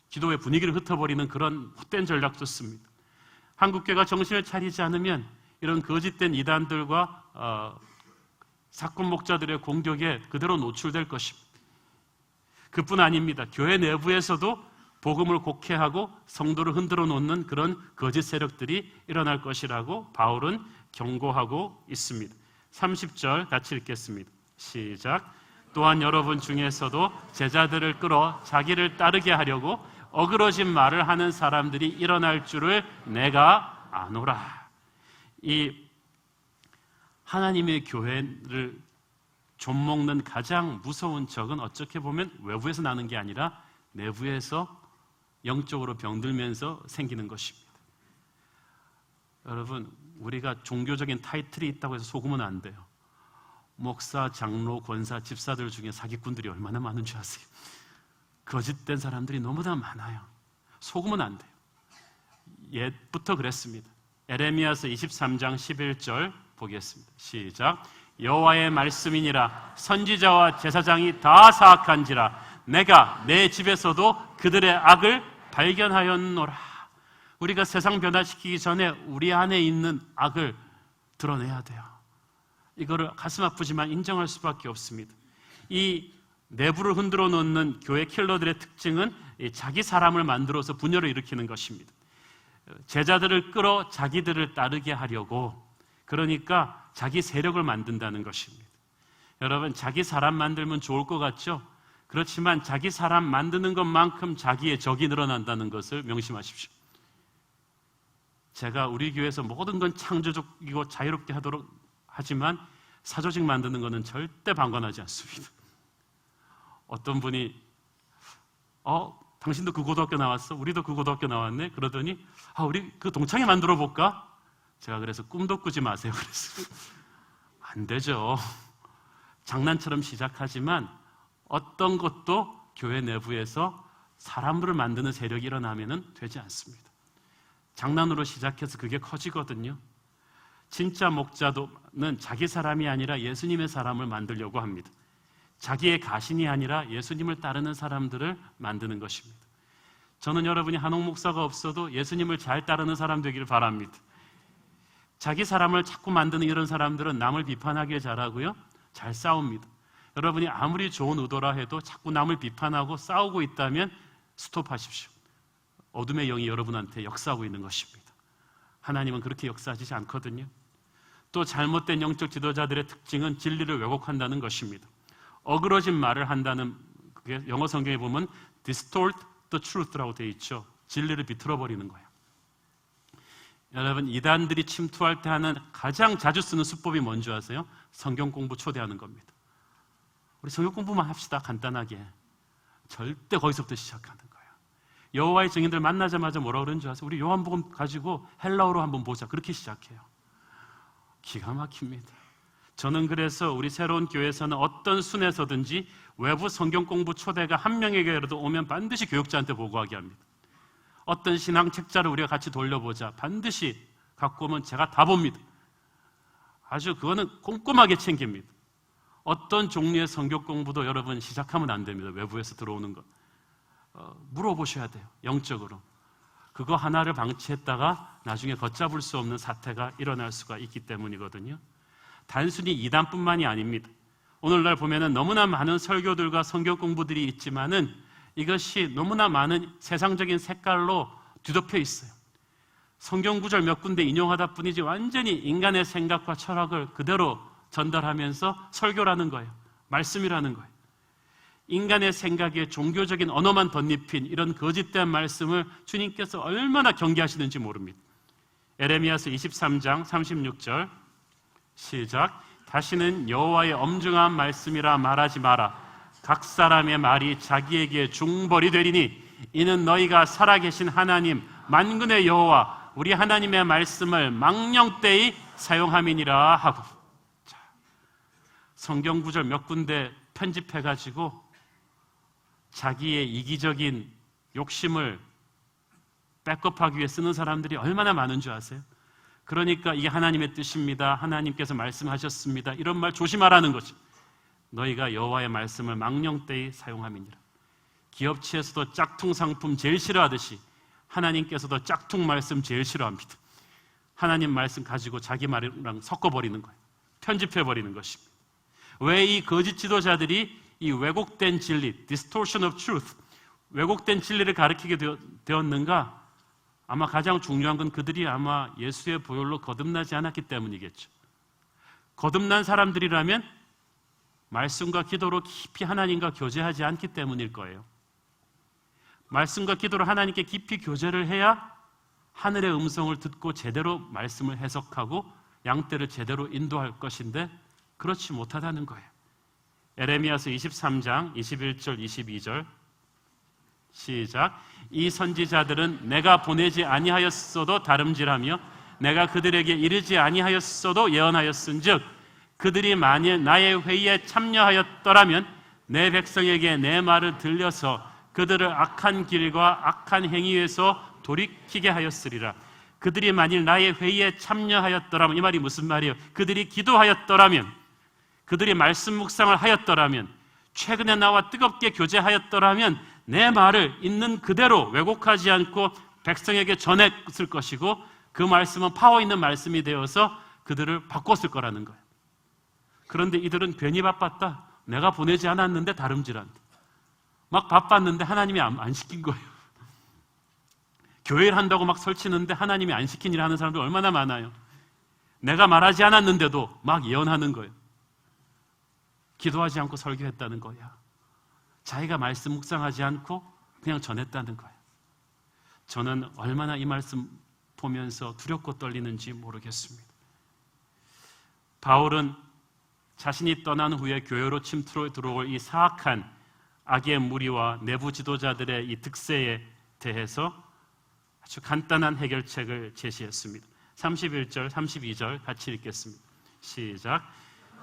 Speaker 2: 기도회 분위기를 흩어버리는 그런 헛된 전략도 씁니다. 한국교회가 정신을 차리지 않으면 이런 거짓된 이단들과 사건 목자들의 공격에 그대로 노출될 것입니다. 그뿐 아닙니다. 교회 내부에서도 복음을 곡해하고 성도를 흔들어 놓는 그런 거짓 세력들이 일어날 것이라고 바울은 경고하고 있습니다. 30절 같이 읽겠습니다. 시작. 또한 여러분 중에서도 제자들을 끌어 자기를 따르게 하려고 어그러진 말을 하는 사람들이 일어날 줄을 내가 아노라. 이 하나님의 교회를 좀먹는 가장 무서운 적은 어떻게 보면 외부에서 나는 게 아니라 내부에서 영적으로 병들면서 생기는 것입니다. 여러분, 우리가 종교적인 타이틀이 있다고 해서 속으면 안 돼요. 목사, 장로, 권사, 집사들 중에 사기꾼들이 얼마나 많은 줄 아세요? 거짓된 사람들이 너무나 많아요. 속으면 안 돼요. 옛부터 그랬습니다. 에레미야서 23장 11절 보겠습니다. 시작. 여호와의 말씀이니라. 선지자와 제사장이 다 사악한지라. 내가 내 집에서도 그들의 악을 발견하였노라. 우리가 세상 변화시키기 전에 우리 안에 있는 악을 드러내야 돼요. 이거를 가슴 아프지만 인정할 수밖에 없습니다. 이 내부를 흔들어 놓는 교회 킬러들의 특징은 자기 사람을 만들어서 분열을 일으키는 것입니다. 제자들을 끌어 자기들을 따르게 하려고, 그러니까 자기 세력을 만든다는 것입니다. 여러분, 자기 사람 만들면 좋을 것 같죠? 그렇지만 자기 사람 만드는 것만큼 자기의 적이 늘어난다는 것을 명심하십시오. 제가 우리 교회에서 모든 건 창조적이고 자유롭게 하도록 하지만 사조직 만드는 것은 절대 방관하지 않습니다. 어떤 분이 당신도 그 고등학교 나왔어? 우리도 그 고등학교 나왔네? 그러더니 우리 그 동창회 만들어 볼까? 제가 그래서 꿈도 꾸지 마세요. 그래서 안 되죠. 장난처럼 시작하지만 어떤 것도 교회 내부에서 사람들을 만드는 세력이 일어나면 되지 않습니다. 장난으로 시작해서 그게 커지거든요. 진짜 목자도는 자기 사람이 아니라 예수님의 사람을 만들려고 합니다. 자기의 가신이 아니라 예수님을 따르는 사람들을 만드는 것입니다. 저는 여러분이 한옥 목사가 없어도 예수님을 잘 따르는 사람 되기를 바랍니다. 자기 사람을 자꾸 만드는 이런 사람들은 남을 비판하기에 잘하고요, 잘 싸웁니다. 여러분이 아무리 좋은 의도라 해도 자꾸 남을 비판하고 싸우고 있다면 스톱하십시오. 어둠의 영이 여러분한테 역사하고 있는 것입니다. 하나님은 그렇게 역사하지 않거든요. 또 잘못된 영적 지도자들의 특징은 진리를 왜곡한다는 것입니다. 어그러진 말을 한다는, 그게 영어 성경에 보면 distort the truth라고 되어 있죠. 진리를 비틀어 버리는 거예요. 여러분, 이단들이 침투할 때 하는 가장 자주 쓰는 수법이 뭔지 아세요? 성경 공부 초대하는 겁니다. 우리 성경 공부만 합시다. 간단하게. 절대 거기서부터 시작하는 거예요. 여호와의 증인들 만나자마자 뭐라고 그러는 줄 아세요? 우리 요한복음 가지고 헬라어로 한번 보자. 그렇게 시작해요. 기가 막힙니다. 저는 그래서 우리 새로운 교회에서는 어떤 순에서든지 외부 성경 공부 초대가 한 명에게라도 오면 반드시 교육자한테 보고하게 합니다. 어떤 신앙 책자를 우리가 같이 돌려보자. 반드시 갖고 오면 제가 다 봅니다. 아주 그거는 꼼꼼하게 챙깁니다. 어떤 종류의 성경 공부도 여러분 시작하면 안 됩니다. 외부에서 들어오는 거. 물어보셔야 돼요. 영적으로. 그거 하나를 방치했다가 나중에 걷잡을 수 없는 사태가 일어날 수가 있기 때문이거든요. 단순히 이단뿐만이 아닙니다. 오늘날 보면은 너무나 많은 설교들과 성경 공부들이 있지만은 이것이 너무나 많은 세상적인 색깔로 뒤덮여 있어요. 성경 구절 몇 군데 인용하다 뿐이지 완전히 인간의 생각과 철학을 그대로 전달하면서 설교라는 거예요. 말씀이라는 거예요. 인간의 생각에 종교적인 언어만 덧입힌 이런 거짓된 말씀을 주님께서 얼마나 경계하시는지 모릅니다. 에레미야서 23장 36절 시작. 다시는 여호와의 엄중한 말씀이라 말하지 마라. 각 사람의 말이 자기에게 중벌이 되리니 이는 너희가 살아계신 하나님 만군의 여호와 우리 하나님의 말씀을 망령되이 사용함이니라 하고, 자, 성경 구절 몇 군데 편집해가지고 자기의 이기적인 욕심을 백업하기 위해 쓰는 사람들이 얼마나 많은 줄 아세요? 그러니까 이게 하나님의 뜻입니다, 하나님께서 말씀하셨습니다, 이런 말 조심하라는 거죠. 너희가 여호와의 말씀을 망령되이 사용함이니라. 기업체에서도 짝퉁 상품 제일 싫어하듯이 하나님께서도 짝퉁 말씀 제일 싫어합니다. 하나님 말씀 가지고 자기 말이랑 섞어버리는 거예요. 편집해버리는 것입니다. 왜 이 거짓 지도자들이 이 왜곡된 진리, distortion of truth, 왜곡된 진리를 가르치게 되었는가? 아마 가장 중요한 건 그들이 아마 예수의 보혈로 거듭나지 않았기 때문이겠죠. 거듭난 사람들이라면 말씀과 기도로 깊이 하나님과 교제하지 않기 때문일 거예요. 말씀과 기도로 하나님께 깊이 교제를 해야 하늘의 음성을 듣고 제대로 말씀을 해석하고 양떼를 제대로 인도할 것인데 그렇지 못하다는 거예요. 에레미야서 23장 21절 22절 시작. 이 선지자들은 내가 보내지 아니하였어도 다름질하며 내가 그들에게 이르지 아니하였어도 예언하였은즉 그들이 만일 나의 회의에 참여하였더라면 내 백성에게 내 말을 들려서 그들을 악한 길과 악한 행위에서 돌이키게 하였으리라. 그들이 만일 나의 회의에 참여하였더라면, 이 말이 무슨 말이에요? 그들이 기도하였더라면, 그들이 말씀 묵상을 하였더라면, 최근에 나와 뜨겁게 교제하였더라면 내 말을 있는 그대로 왜곡하지 않고 백성에게 전했을 것이고 그 말씀은 파워 있는 말씀이 되어서 그들을 바꿨을 거라는 거예요. 그런데 이들은 괜히 바빴다. 내가 보내지 않았는데 다름질한다. 막 바빴는데 하나님이 안 시킨 거예요. 교회를 한다고 막 설치는데 하나님이 안 시킨 일을 하는 사람들 얼마나 많아요. 내가 말하지 않았는데도 막 예언하는 거예요. 기도하지 않고 설교했다는 거야. 자기가 말씀 묵상하지 않고 그냥 전했다는 거예요. 저는 얼마나 이 말씀 보면서 두렵고 떨리는지 모르겠습니다. 바울은 자신이 떠난 후에 교회로 침투로 들어올 이 사악한 악의 무리와 내부 지도자들의 이 득세에 대해서 아주 간단한 해결책을 제시했습니다. 31절, 32절 같이 읽겠습니다. 시작.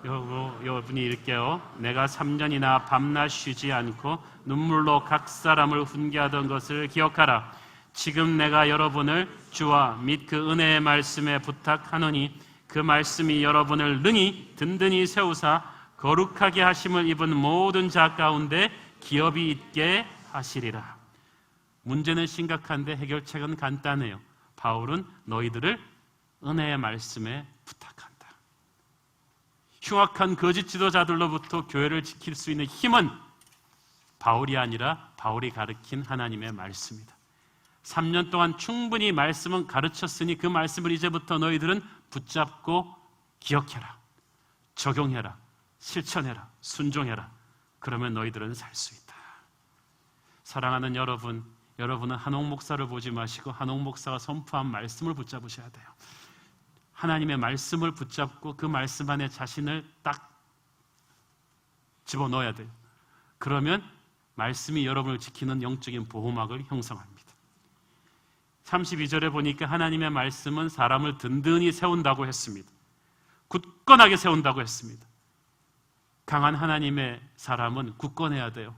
Speaker 2: 여러분이 읽게요. 내가 3년이나 밤낮 쉬지 않고 눈물로 각 사람을 훈계하던 것을 기억하라. 지금 내가 여러분을 주와 및 그 은혜의 말씀에 부탁하노니 그 말씀이 여러분을 능히 든든히 세우사 거룩하게 하심을 입은 모든 자 가운데 기업이 있게 하시리라. 문제는 심각한데 해결책은 간단해요. 바울은 너희들을 은혜의 말씀에 부탁한다. 흉악한 거짓 지도자들로부터 교회를 지킬 수 있는 힘은 바울이 아니라 바울이 가르친 하나님의 말씀이다. 3년 동안 충분히 말씀은 가르쳤으니 그 말씀을 이제부터 너희들은 붙잡고 기억해라, 적용해라, 실천해라, 순종해라. 그러면 너희들은 살 수 있다. 사랑하는 여러분, 여러분은 한옥 목사를 보지 마시고 한옥 목사가 선포한 말씀을 붙잡으셔야 돼요. 하나님의 말씀을 붙잡고 그 말씀 안에 자신을 딱 집어넣어야 돼요. 그러면 말씀이 여러분을 지키는 영적인 보호막을 형성합니다. 32절에 보니까 하나님의 말씀은 사람을 든든히 세운다고 했습니다. 굳건하게 세운다고 했습니다. 강한 하나님의 사람은 굳건해야 돼요.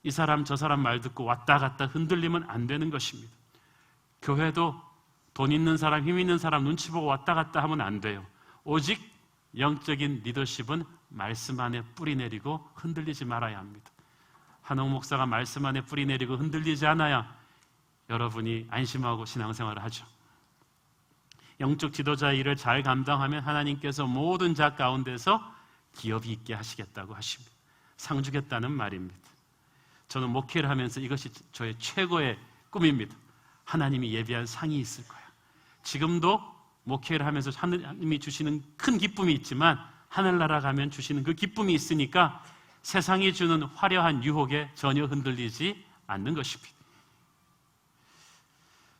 Speaker 2: 이 사람 저 사람 말 듣고 왔다 갔다 흔들리면 안 되는 것입니다. 교회도 돈 있는 사람, 힘 있는 사람 눈치 보고 왔다 갔다 하면 안 돼요. 오직 영적인 리더십은 말씀 안에 뿌리 내리고 흔들리지 말아야 합니다. 한옥 목사가 말씀 안에 뿌리 내리고 흔들리지 않아야 여러분이 안심하고 신앙생활을 하죠. 영적 지도자의 일을 잘 감당하면 하나님께서 모든 자 가운데서 기업이 있게 하시겠다고 하십니다. 상 주겠다는 말입니다. 저는 목회를 하면서 이것이 저의 최고의 꿈입니다. 하나님이 예비한 상이 있을 거야. 지금도 목회를 하면서 하나님이 주시는 큰 기쁨이 있지만 하늘나라 가면 주시는 그 기쁨이 있으니까 세상이 주는 화려한 유혹에 전혀 흔들리지 않는 것입니다.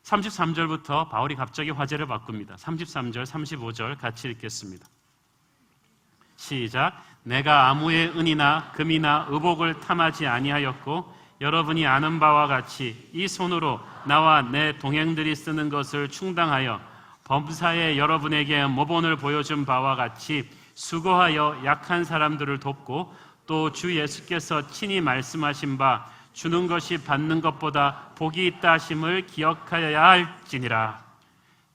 Speaker 2: 33절부터 바울이 갑자기 화제를 바꿉니다. 33절, 35절 같이 읽겠습니다. 시작. 내가 아무의 은이나 금이나 의복을 탐하지 아니하였고 여러분이 아는 바와 같이 이 손으로 나와 내 동행들이 쓰는 것을 충당하여 범사에 여러분에게 모본을 보여준 바와 같이 수고하여 약한 사람들을 돕고 또 주 예수께서 친히 말씀하신 바 주는 것이 받는 것보다 복이 있다 하심을 기억하여야 할지니라.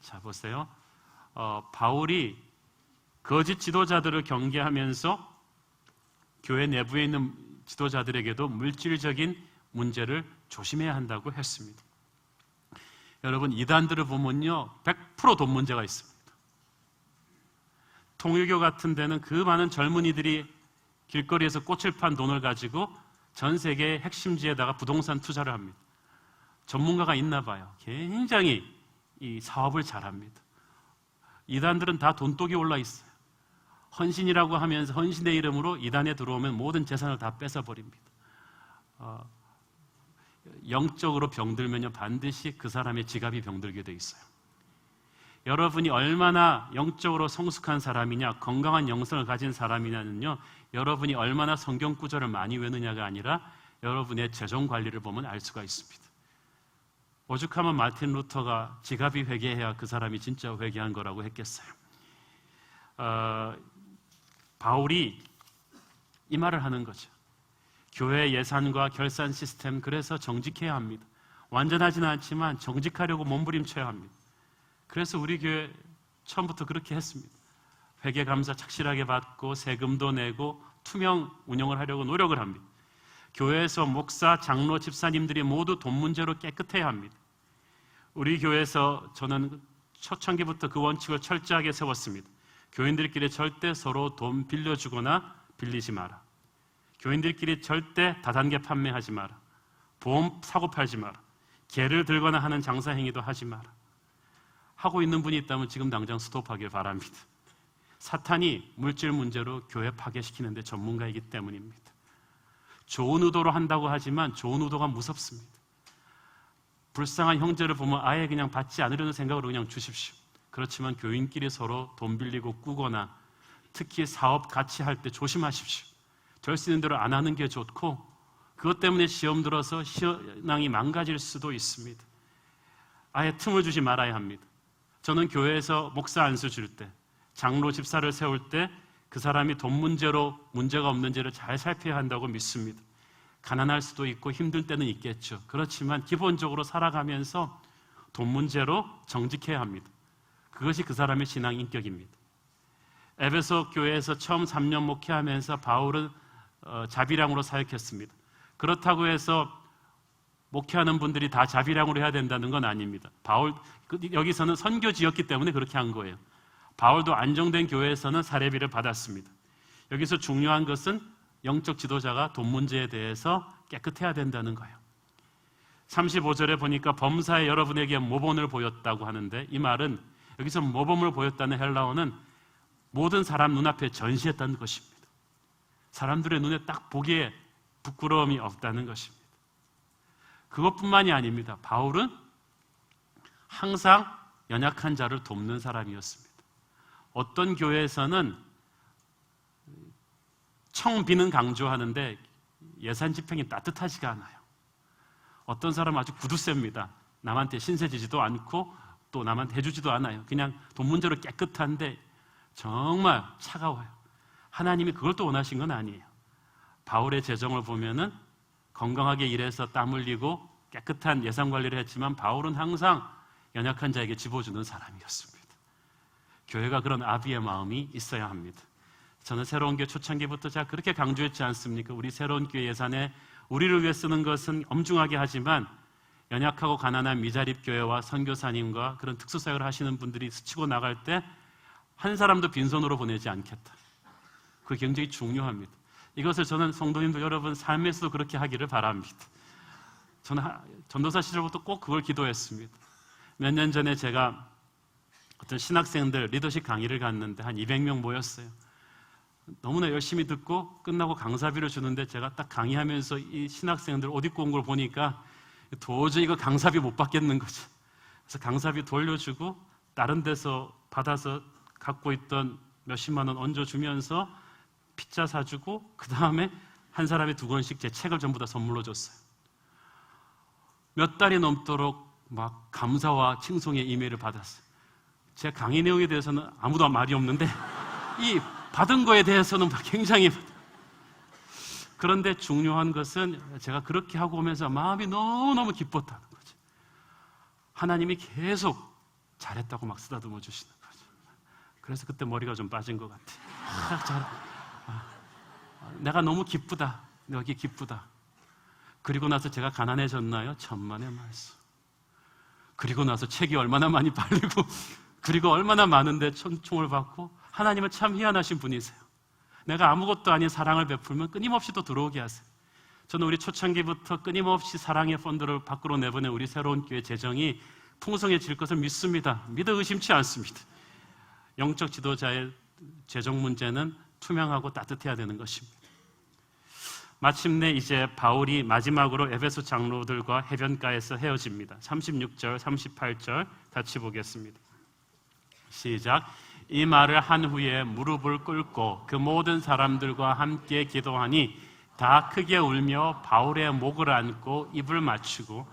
Speaker 2: 자, 보세요. 바울이 거짓 지도자들을 경계하면서 교회 내부에 있는 지도자들에게도 물질적인 문제를 조심해야 한다고 했습니다. 여러분, 이단들을 보면요 100% 돈 문제가 있습니다. 통일교 같은 데는 그 많은 젊은이들이 길거리에서 꽃을 판 돈을 가지고 전 세계의 핵심지에다가 부동산 투자를 합니다. 전문가가 있나 봐요. 굉장히 이 사업을 잘합니다. 이단들은 다 돈독이 올라 있어요. 헌신이라고 하면서 헌신의 이름으로 이단에 들어오면 모든 재산을 다 뺏어버립니다. 영적으로 병들면요 반드시 그 사람의 지갑이 병들게 돼 있어요. 여러분이 얼마나 영적으로 성숙한 사람이냐, 건강한 영성을 가진 사람이냐는요 여러분이 얼마나 성경 구절을 많이 외우느냐가 아니라 여러분의 재정 관리를 보면 알 수가 있습니다. 오죽하면 마틴 루터가 지갑이 회개해야 그 사람이 진짜 회개한 거라고 했겠어요. 바울이 이 말을 하는 거죠. 교회 예산과 결산 시스템, 그래서 정직해야 합니다. 완전하지는 않지만 정직하려고 몸부림쳐야 합니다. 그래서 우리 교회 처음부터 그렇게 했습니다. 회계 감사 착실하게 받고 세금도 내고 투명 운영을 하려고 노력을 합니다. 교회에서 목사, 장로, 집사님들이 모두 돈 문제로 깨끗해야 합니다. 우리 교회에서 저는 초창기부터 그 원칙을 철저하게 세웠습니다. 교인들끼리 절대 서로 돈 빌려주거나 빌리지 마라. 교인들끼리 절대 다단계 판매하지 마라. 보험 사고 팔지 마라. 개를 들거나 하는 장사 행위도 하지 마라. 하고 있는 분이 있다면 지금 당장 스톱하길 바랍니다. 사탄이 물질 문제로 교회 파괴시키는데 전문가이기 때문입니다. 좋은 의도로 한다고 하지만 좋은 의도가 무섭습니다. 불쌍한 형제를 보면 아예 그냥 받지 않으려는 생각으로 그냥 주십시오. 그렇지만 교인끼리 서로 돈 빌리고 꾸거나 특히 사업 같이 할 때 조심하십시오. 될 수 있는 대로 안 하는 게 좋고 그것 때문에 시험 들어서 신앙이 망가질 수도 있습니다. 아예 틈을 주지 말아야 합니다. 저는 교회에서 목사 안수 줄 때, 장로 집사를 세울 때 그 사람이 돈 문제로 문제가 없는지를 잘 살펴야 한다고 믿습니다. 가난할 수도 있고 힘들 때는 있겠죠. 그렇지만 기본적으로 살아가면서 돈 문제로 정직해야 합니다. 그것이 그 사람의 신앙 인격입니다. 에베소 교회에서 처음 3년 목회하면서 바울은 자비량으로 사역했습니다. 그렇다고 해서 목회하는 분들이 다 자비량으로 해야 된다는 건 아닙니다. 바울 여기서는 선교지였기 때문에 그렇게 한 거예요. 바울도 안정된 교회에서는 사례비를 받았습니다. 여기서 중요한 것은 영적 지도자가 돈 문제에 대해서 깨끗해야 된다는 거예요. 35절에 보니까 범사에 여러분에게 모본을 보였다고 하는데 이 말은 여기서 모범을 보였다는 헬라어는 모든 사람 눈앞에 전시했다는 것입니다. 사람들의 눈에 딱 보기에 부끄러움이 없다는 것입니다. 그것뿐만이 아닙니다. 바울은 항상 연약한 자를 돕는 사람이었습니다. 어떤 교회에서는 청비는 강조하는데 예산 집행이 따뜻하지가 않아요. 어떤 사람은 아주 구두셉니다. 남한테 신세지지도 않고 또 남한테 해주지도 않아요. 그냥 돈 문제로 깨끗한데 정말 차가워요. 하나님이 그걸 또 원하신 건 아니에요. 바울의 재정을 보면은 건강하게 일해서 땀 흘리고 깨끗한 예산 관리를 했지만 바울은 항상 연약한 자에게 집어주는 사람이었습니다. 교회가 그런 아비의 마음이 있어야 합니다. 저는 새로운 교회 초창기부터 제가 그렇게 강조했지 않습니까? 우리 새로운 교회 예산에 우리를 위해 쓰는 것은 엄중하게 하지만 연약하고 가난한 미자립 교회와 선교사님과 그런 특수사역을 하시는 분들이 스치고 나갈 때 한 사람도 빈손으로 보내지 않겠다. 그게 굉장히 중요합니다. 이것을 저는 성도님들 여러분 삶에서도 그렇게 하기를 바랍니다. 저는 전도사 시절부터 꼭 그걸 기도했습니다. 몇 년 전에 제가 어떤 신학생들 리더십 강의를 갔는데 한 200명 모였어요. 너무나 열심히 듣고 끝나고 강사비를 주는데 제가 딱 강의하면서 이 신학생들 옷 입고 온 걸 보니까 도저히 이거 강사비 못 받겠는 거죠. 그래서 강사비 돌려주고 다른 데서 받아서 갖고 있던 몇십만 원 얹어주면서 피자 사주고 그 다음에 한 사람이 2권씩 제 책을 전부 다 선물로 줬어요. 몇 달이 넘도록 막 감사와 칭송의 이메일을 받았어요. 제 강의 내용에 대해서는 아무도 말이 없는데 이 받은 거에 대해서는 굉장히. 그런데 중요한 것은 제가 그렇게 하고 오면서 마음이 너무너무 기뻤다는 거죠. 하나님이 계속 잘했다고 막 쓰다듬어 주시는 거죠. 그래서 그때 머리가 좀 빠진 것 같아요. 내가 너무 기쁘다. 여기 기쁘다. 그리고 나서 제가 가난해졌나요? 천만의 말씀. 그리고 나서 책이 얼마나 많이 팔리고 그리고 얼마나 많은데 천총을 받고. 하나님은 참 희한하신 분이세요. 내가 아무것도 아닌 사랑을 베풀면 끊임없이 또 들어오게 하세요. 저는 우리 초창기부터 끊임없이 사랑의 펀드를 밖으로 내보낸 우리 새로운 교회 재정이 풍성해질 것을 믿습니다. 믿어 의심치 않습니다. 영적 지도자의 재정 문제는 투명하고 따뜻해야 되는 것입니다. 마침내 이제 바울이 마지막으로 에베소 장로들과 해변가에서 헤어집니다. 36절, 38절 같이 보겠습니다. 시작. 이 말을 한 후에 무릎을 꿇고 그 모든 사람들과 함께 기도하니 다 크게 울며 바울의 목을 안고 입을 맞추고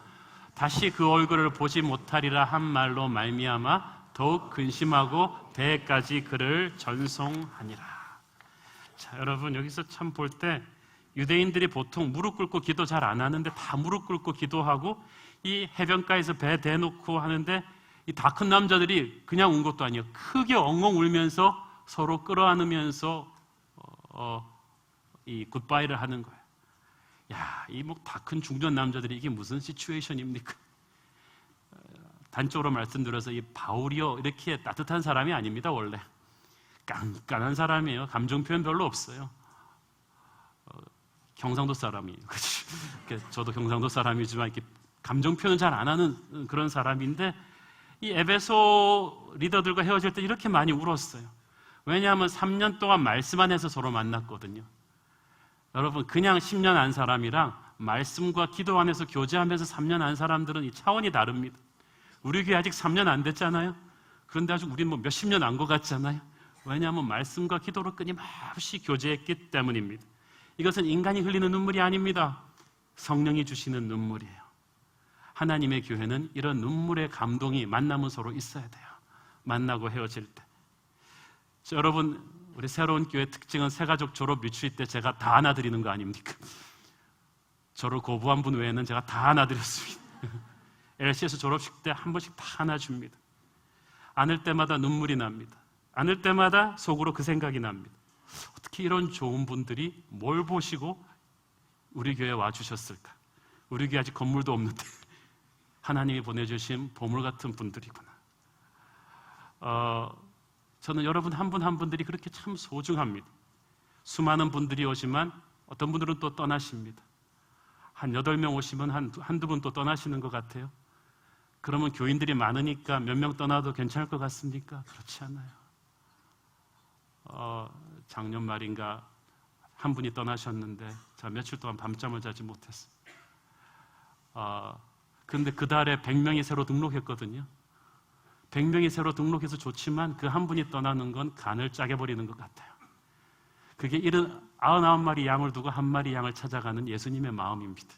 Speaker 2: 다시 그 얼굴을 보지 못하리라 한 말로 말미암아 더욱 근심하고 배에까지 그를 전송하니라. 자, 여러분 여기서 참 볼 때 유대인들이 보통 무릎 꿇고 기도 잘 안 하는데 다 무릎 꿇고 기도하고 이 해변가에서 배 대놓고 하는데 이 다 큰 남자들이 그냥 운 것도 아니에요. 크게 엉엉 울면서 서로 끌어안으면서 이 굿바이를 하는 거예요. 야, 이 뭐 다 큰 중년 남자들이 이게 무슨 시츄에이션입니까? 단적으로 말씀드려서 이 바울이요 이렇게 따뜻한 사람이 아닙니다. 원래 깐깐한 사람이에요. 감정 표현 별로 없어요. 경상도 사람이에요. 저도 경상도 사람이지만 이렇게 감정 표현 잘 안 하는 그런 사람인데 이 에베소 리더들과 헤어질 때 이렇게 많이 울었어요. 왜냐하면 3년 동안 말씀 안에서 서로 만났거든요. 여러분 그냥 10년 안 사람이랑 말씀과 기도 안에서 교제하면서 3년 안 사람들은 이 차원이 다릅니다. 우리 교회 아직 3년 안 됐잖아요. 그런데 아직 우리는 뭐 몇십 년 안 것 같잖아요. 왜냐하면 말씀과 기도로 끊임없이 교제했기 때문입니다. 이것은 인간이 흘리는 눈물이 아닙니다. 성령이 주시는 눈물이에요. 하나님의 교회는 이런 눈물의 감동이 만나면 서로 있어야 돼요. 만나고 헤어질 때. 여러분 우리 새로운 교회 특징은 새가족 졸업 유치회 때 제가 다 안아드리는 거 아닙니까? 저를 거부한 분 외에는 제가 다 안아드렸습니다. LC에서 졸업식 때 한 번씩 다 안아줍니다. 안을 때마다 눈물이 납니다. 안을 때마다 속으로 그 생각이 납니다. 어떻게 이런 좋은 분들이 뭘 보시고 우리 교회에 와주셨을까? 우리 교회 아직 건물도 없는데 하나님이 보내주신 보물 같은 분들이구나. 저는 여러분 한 분 한 분들이 그렇게 참 소중합니다. 수많은 분들이 오지만 어떤 분들은 또 떠나십니다. 한 8명 오시면 한두 분 또 떠나시는 것 같아요. 그러면 교인들이 많으니까 몇 명 떠나도 괜찮을 것 같습니까? 그렇지 않아요. 작년 말인가 한 분이 떠나셨는데 자 며칠 동안 밤잠을 자지 못했어요. 그런데 그 달에 100명이 새로 등록했거든요. 100명이 새로 등록해서 좋지만 그 한 분이 떠나는 건 간을 짜게 버리는 것 같아요. 그게 99마리 양을 두고 한 마리 양을 찾아가는 예수님의 마음입니다.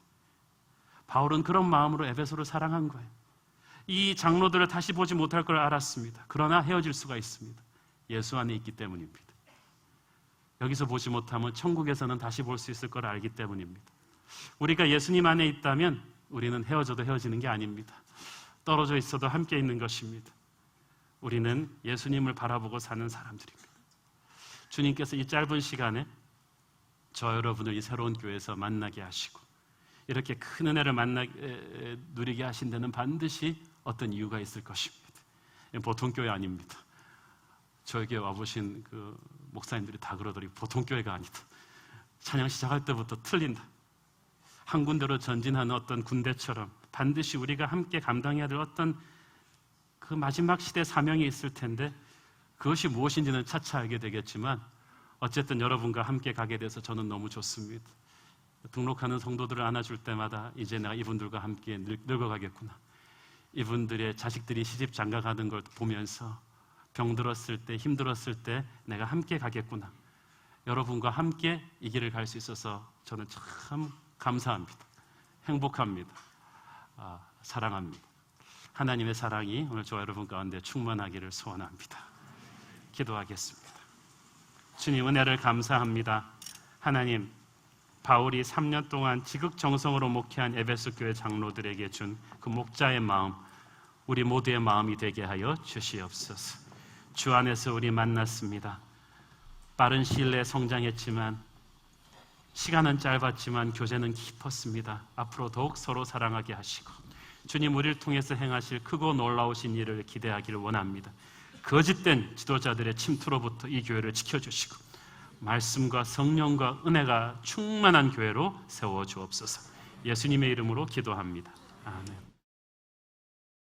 Speaker 2: 바울은 그런 마음으로 에베소를 사랑한 거예요. 이 장로들을 다시 보지 못할 걸 알았습니다. 그러나 헤어질 수가 있습니다. 예수 안에 있기 때문입니다. 여기서 보지 못하면 천국에서는 다시 볼 수 있을 걸 알기 때문입니다. 우리가 예수님 안에 있다면 우리는 헤어져도 헤어지는 게 아닙니다. 떨어져 있어도 함께 있는 것입니다. 우리는 예수님을 바라보고 사는 사람들입니다. 주님께서 이 짧은 시간에 저 여러분을 이 새로운 교회에서 만나게 하시고 이렇게 큰 은혜를 누리게 하신 데는 반드시 어떤 이유가 있을 것입니다. 보통 교회 아닙니다. 저에게 와보신 그 목사님들이 다 그러더니 보통 교회가 아니다. 찬양 시작할 때부터 틀린다. 한 군데로 전진하는 어떤 군대처럼 반드시 우리가 함께 감당해야 될 어떤 그 마지막 시대 사명이 있을 텐데 그것이 무엇인지는 차차 알게 되겠지만 어쨌든 여러분과 함께 가게 돼서 저는 너무 좋습니다. 등록하는 성도들을 안아줄 때마다 이제 내가 이분들과 함께 늙어가겠구나. 이분들의 자식들이 시집 장가가는 걸 보면서 병들었을 때, 힘들었을 때 내가 함께 가겠구나. 여러분과 함께 이 길을 갈 수 있어서 저는 참 감사합니다. 행복합니다. 사랑합니다. 하나님의 사랑이 오늘 저와 여러분 가운데 충만하기를 소원합니다. 기도하겠습니다. 주님, 은혜를 감사합니다. 하나님, 바울이 3년 동안 지극정성으로 목회한 에베소 교회 장로들에게 준 그 목자의 마음, 우리 모두의 마음이 되게 하여 주시옵소서. 주 안에서 우리 만났습니다. 빠른 시일 내에 성장했지만 시간은 짧았지만 교제는 깊었습니다. 앞으로 더욱 서로 사랑하게 하시고 주님, 우리를 통해서 행하실 크고 놀라우신 일을 기대하기를 원합니다. 거짓된 지도자들의 침투로부터 이 교회를 지켜주시고 말씀과 성령과 은혜가 충만한 교회로 세워주옵소서. 예수님의 이름으로 기도합니다. 아멘.